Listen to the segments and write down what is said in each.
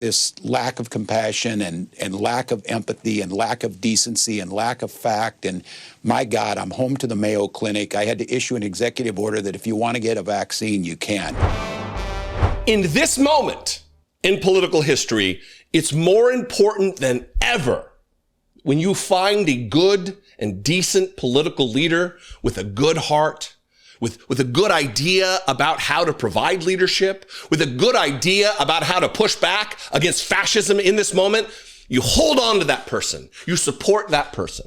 This lack of compassion and lack of empathy and lack of decency and lack of fact. And my God, I'm home to the Mayo Clinic. I had to issue an executive order that if you want to get a vaccine, you can. In this moment in political history, it's more important than ever when you find a good and decent political leader with a good heart, with a good idea about how to provide leadership, with a good idea about how to push back against fascism in this moment. You hold on to that person. You support that person.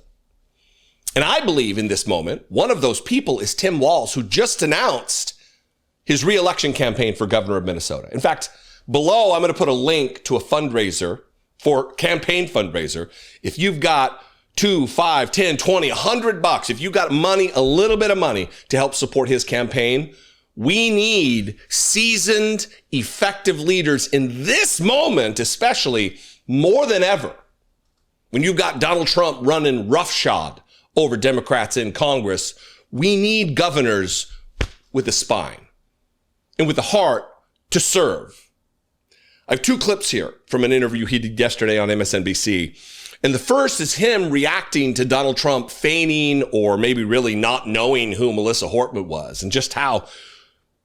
And I believe in this moment, one of those people is Tim Walz, who just announced his re-election campaign for governor of Minnesota. In fact, below, I'm going to put a link to a fundraiser for campaign fundraiser. If you've got $2, $5, $10, $20, $100, if you got money, a little bit of money to help support his campaign, we need seasoned, effective leaders in this moment, especially more than ever. When you've got Donald Trump running roughshod over Democrats in Congress, we need governors with a spine and with a heart to serve. I have two clips here from an interview he did yesterday on MSNBC. And the first is him reacting to Donald Trump feigning or maybe really not knowing who Melissa Hortman was and just how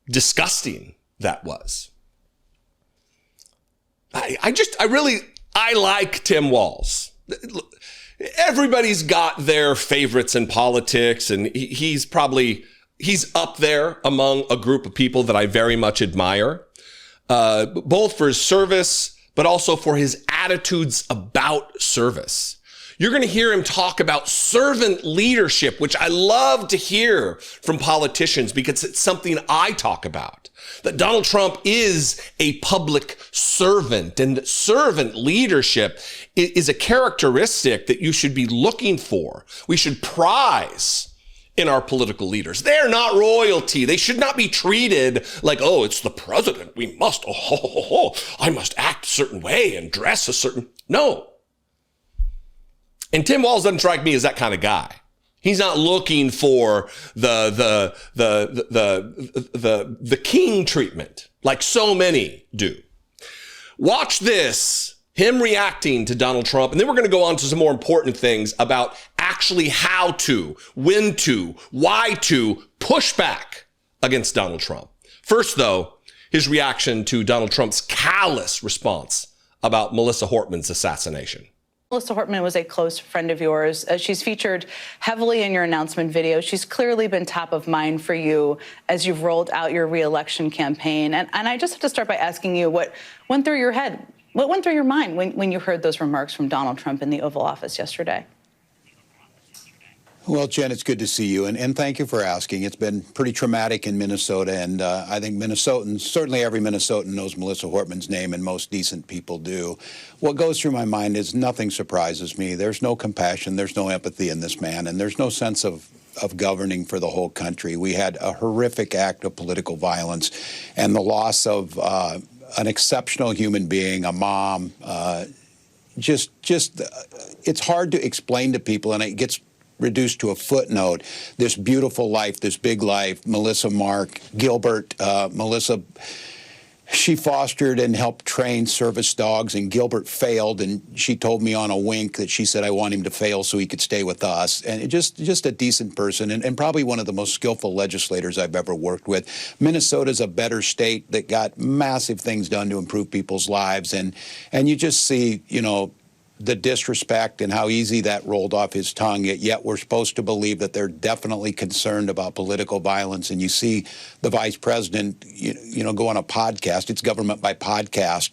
disgusting that was. I like Tim Walz. Everybody's got their favorites in politics, and he's up there among a group of people that I very much admire, both for his service, but also for his attitudes about service. You're going to hear him talk about servant leadership, which I love to hear from politicians because it's something I talk about. That Donald Trump is a public servant, and servant leadership is a characteristic that you should be looking for. We should prize in our political leaders. They're not royalty. They should not be treated like, oh, it's the president. We must, I must act a certain way and dress a certain, no. And Tim Walz doesn't strike me as that kind of guy. He's not looking for the king treatment like so many do. Watch this, him reacting to Donald Trump, and then we're going to go on to some more important things about actually how to, when to, why to push back against Donald Trump. First, though, his reaction to Donald Trump's callous response about Melissa Hortman's assassination. Melissa Hortman was a close friend of yours. She's featured heavily in your announcement video. She's clearly been top of mind for you as you've rolled out your re-election campaign. And I just have to start by asking you what went through your head, what went through your mind when you heard those remarks from Donald Trump in the Oval Office yesterday? Well, Jen, it's good to see you, and thank you for asking. It's been pretty traumatic in Minnesota, and I think Minnesotans, certainly every Minnesotan knows Melissa Hortman's name, and most decent people do. What goes through my mind is nothing surprises me. There's no compassion, there's no empathy in this man, and there's no sense of governing for the whole country. We had a horrific act of political violence and the loss of an exceptional human being, a mom. It's hard to explain to people, and it gets reduced to a footnote, this beautiful life, this big life, Melissa, Mark, Gilbert, Melissa, she fostered and helped train service dogs, and Gilbert failed, and she told me on a wink that she said, I want him to fail so he could stay with us. And just a decent person, and probably one of the most skillful legislators I've ever worked with. Minnesota's a better state that got massive things done to improve people's lives, and you just see, you know, the disrespect and how easy that rolled off his tongue, yet we're supposed to believe that they're definitely concerned about political violence. And you see the vice president, you know, go on a podcast, it's government by podcast,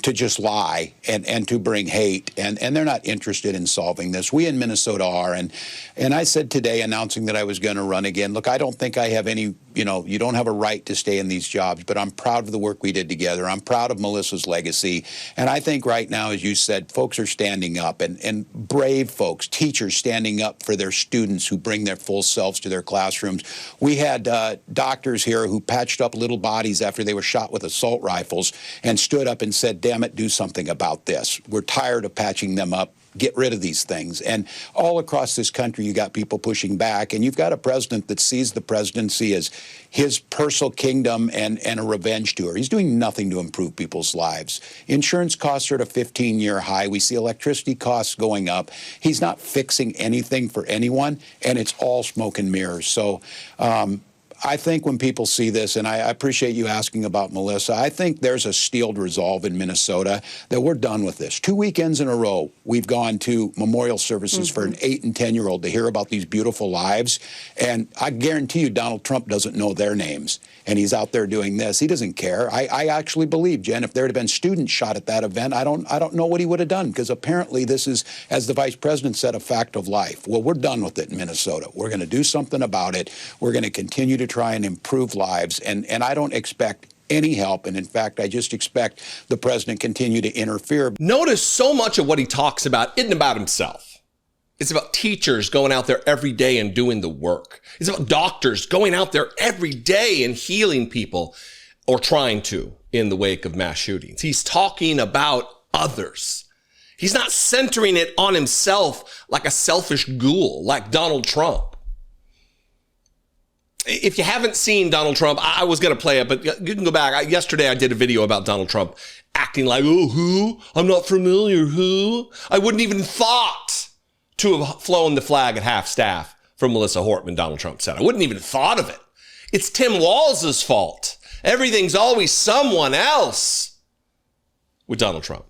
to just lie and to bring hate. And they're not interested in solving this. We in Minnesota are. And I said today, announcing that I was going to run again, look, I don't think I have any, you know, you don't have a right to stay in these jobs, but I'm proud of the work we did together. I'm proud of Melissa's legacy. And I think right now, as you said, folks are standing up, and brave folks, teachers standing up for their students who bring their full selves to their classrooms. We had doctors here who patched up little bodies after they were shot with assault rifles and stood up and said, damn it, do something about this. We're tired of patching them up get rid of these things. And all across this country, you got people pushing back, and you've got a president that sees the presidency as his personal kingdom and a revenge tour. He's doing nothing to improve people's lives. Insurance costs are at a 15-year high. We see electricity costs going up. He's not fixing anything for anyone, and it's all smoke and mirrors. So I think when people see this, and I appreciate you asking about Melissa, I think there's a steeled resolve in Minnesota that we're done with this. 2 weekends in a row, we've gone to memorial services for an 8 and 10-year-old to hear about these beautiful lives. And I guarantee you Donald Trump doesn't know their names. And he's out there doing this. He doesn't care. I actually believe, Jen, if there had been students shot at that event, I don't know what he would have done, because apparently this is, as the vice president said, a fact of life. Well, we're done with it in Minnesota. We're going to do something about it. We're going to continue to try and improve lives. And I don't expect any help. And in fact, I just expect the president continue to interfere. Notice so much of what he talks about isn't about himself. It's about teachers going out there every day and doing the work. It's about doctors going out there every day and healing people, or trying to, in the wake of mass shootings. He's talking about others. He's not centering it on himself like a selfish ghoul, like Donald Trump. If you haven't seen Donald Trump, I was going to play it, but you can go back. Yesterday, I did a video about Donald Trump acting like, oh, who? I'm not familiar, who? I wouldn't even thought to have flown the flag at half-staff from Melissa Hortman, Donald Trump said. I wouldn't even thought of it. It's Tim Walz's fault. Everything's always someone else with Donald Trump.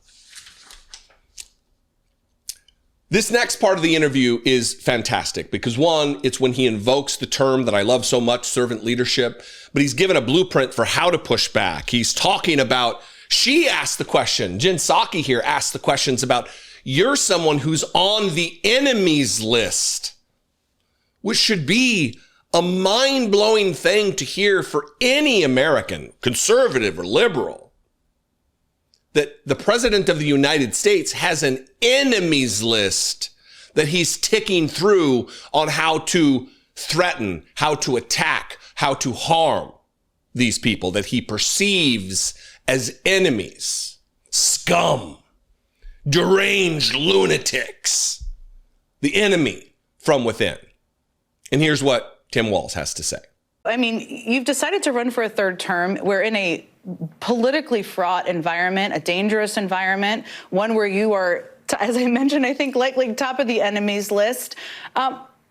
This next part of the interview is fantastic because, one, it's when he invokes the term that I love so much, servant leadership, but he's given a blueprint for how to push back. He's talking about, she asked the question, Jen Psaki here asked the questions about, you're someone who's on the enemies list, which should be a mind-blowing thing to hear for any American, conservative or liberal, that the president of the United States has an enemies list that he's ticking through on how to threaten, how to attack, how to harm these people that he perceives as enemies, scum, deranged lunatics, the enemy from within. And here's what Tim Walz has to say. I mean, you've decided to run for a third term. We're in a politically fraught environment, a dangerous environment, one where you are, as I mentioned, I think likely top of the enemies list.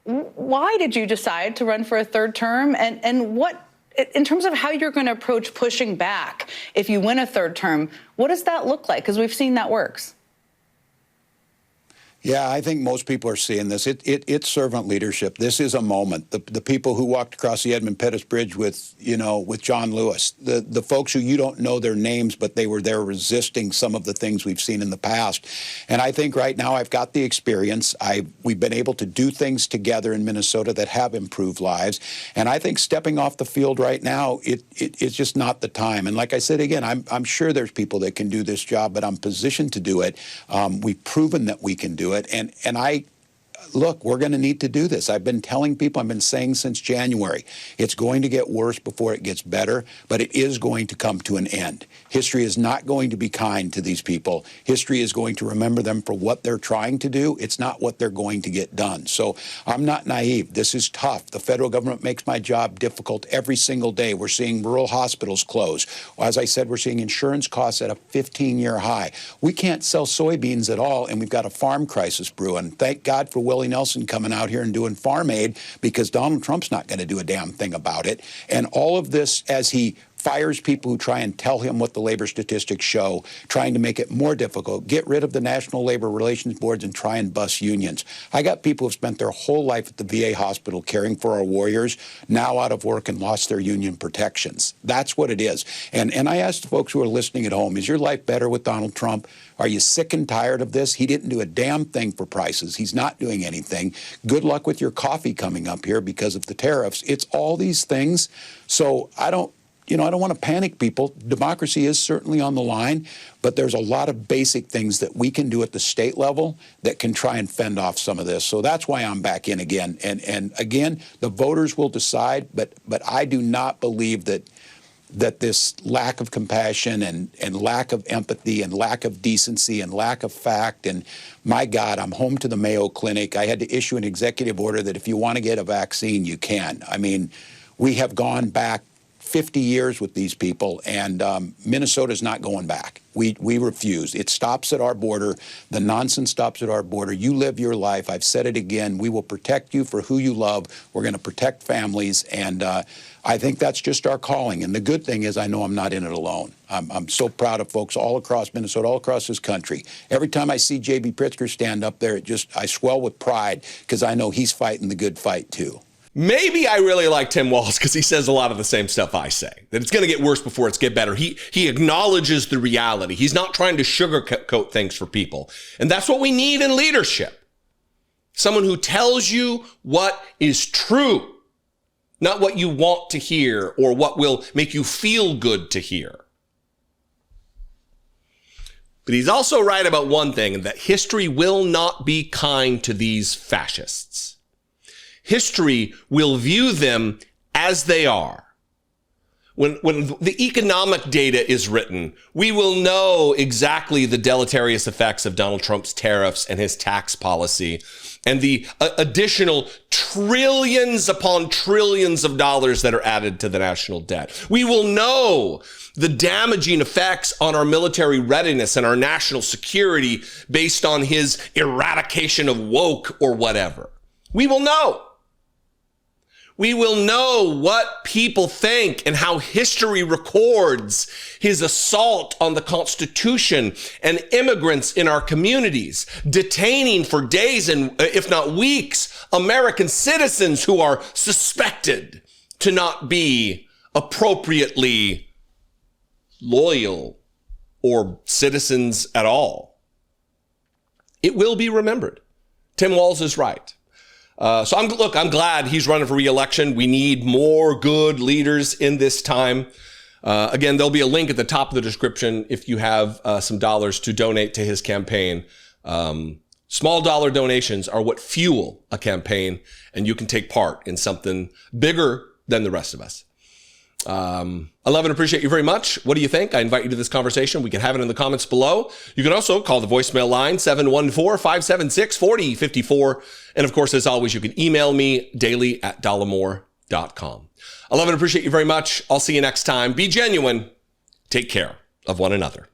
Why did you decide to run for a third term? And what, in terms of how you're going to approach pushing back if you win a third term, what does that look like? Because we've seen that works. Yeah, I think most people are seeing this. It's servant leadership. This is a moment. The people who walked across the Edmund Pettus Bridge with John Lewis, the folks who you don't know their names, but they were there resisting some of the things we've seen in the past. And I think right now I've got the experience. We've been able to do things together in Minnesota that have improved lives. And I think stepping off the field right now, it's just not the time. And like I said, again, I'm sure there's people that can do this job, but I'm positioned to do it. We've proven that we can do it. And look, we're going to need to do this. I've been telling people, I've been saying since January, it's going to get worse before it gets better, but it is going to come to an end. History is not going to be kind to these people. History is going to remember them for what they're trying to do. It's not what they're going to get done. So I'm not naive. This is tough. The federal government makes my job difficult every single day. We're seeing rural hospitals close. As I said, we're seeing insurance costs at a 15-year high. We can't sell soybeans at all, and we've got a farm crisis brewing. Thank God for Willie Nelson coming out here and doing farm aid, because Donald Trump's not going to do a damn thing about it. And all of this, as he fires people who try and tell him what the labor statistics show, trying to make it more difficult, get rid of the National Labor Relations Boards and try and bust unions. I got people who've spent their whole life at the VA hospital caring for our warriors, now out of work and lost their union protections. That's what it is. And I asked the folks who are listening at home, is your life better with Donald Trump? Are you sick and tired of this? He didn't do a damn thing for prices. He's not doing anything. Good luck with your coffee coming up here because of the tariffs. It's all these things. So I don't want to panic people. Democracy is certainly on the line, but there's a lot of basic things that we can do at the state level that can try and fend off some of this. So that's why I'm back in again. And again, the voters will decide, but I do not believe that that this lack of compassion and lack of empathy and lack of decency and lack of fact, and my God, I'm home to the Mayo Clinic. I had to issue an executive order that if you want to get a vaccine, you can. I mean, we have gone back 50 years with these people, and Minnesota's not going back. We refuse. It stops at our border. The nonsense stops at our border. You live your life. I've said it again. We will protect you for who you love. We're going to protect families, and I think that's just our calling. And the good thing is I know I'm not in it alone. I'm so proud of folks all across Minnesota, all across this country. Every time I see J.B. Pritzker stand up there, I swell with pride because I know he's fighting the good fight, too. Maybe I really like Tim Walz because he says a lot of the same stuff I say, that it's going to get worse before it's get better. He acknowledges the reality. He's not trying to sugarcoat things for people. And that's what we need in leadership. Someone who tells you what is true, not what you want to hear or what will make you feel good to hear. But he's also right about one thing, that history will not be kind to these fascists. History will view them as they are. When the economic data is written, we will know exactly the deleterious effects of Donald Trump's tariffs and his tax policy and the additional trillions upon trillions of dollars that are added to the national debt. We will know the damaging effects on our military readiness and our national security based on his eradication of woke or whatever. We will know. We will know what people think and how history records his assault on the Constitution and immigrants in our communities, detaining for days and if not weeks, American citizens who are suspected to not be appropriately loyal or citizens at all. It will be remembered. Tim Walz is right. So I'm glad he's running for re-election. We need more good leaders in this time. Again, there'll be a link at the top of the description if you have some dollars to donate to his campaign. Small dollar donations are what fuel a campaign, and you can take part in something bigger than the rest of us. I love and appreciate you very much. What do you think? I invite you to this conversation. We can have it in the comments below. You can also call the voicemail line, 714-576-4054. And of course, as always, you can email me daily@dollemore.com. I love and appreciate you very much. I'll see you next time. Be genuine. Take care of one another.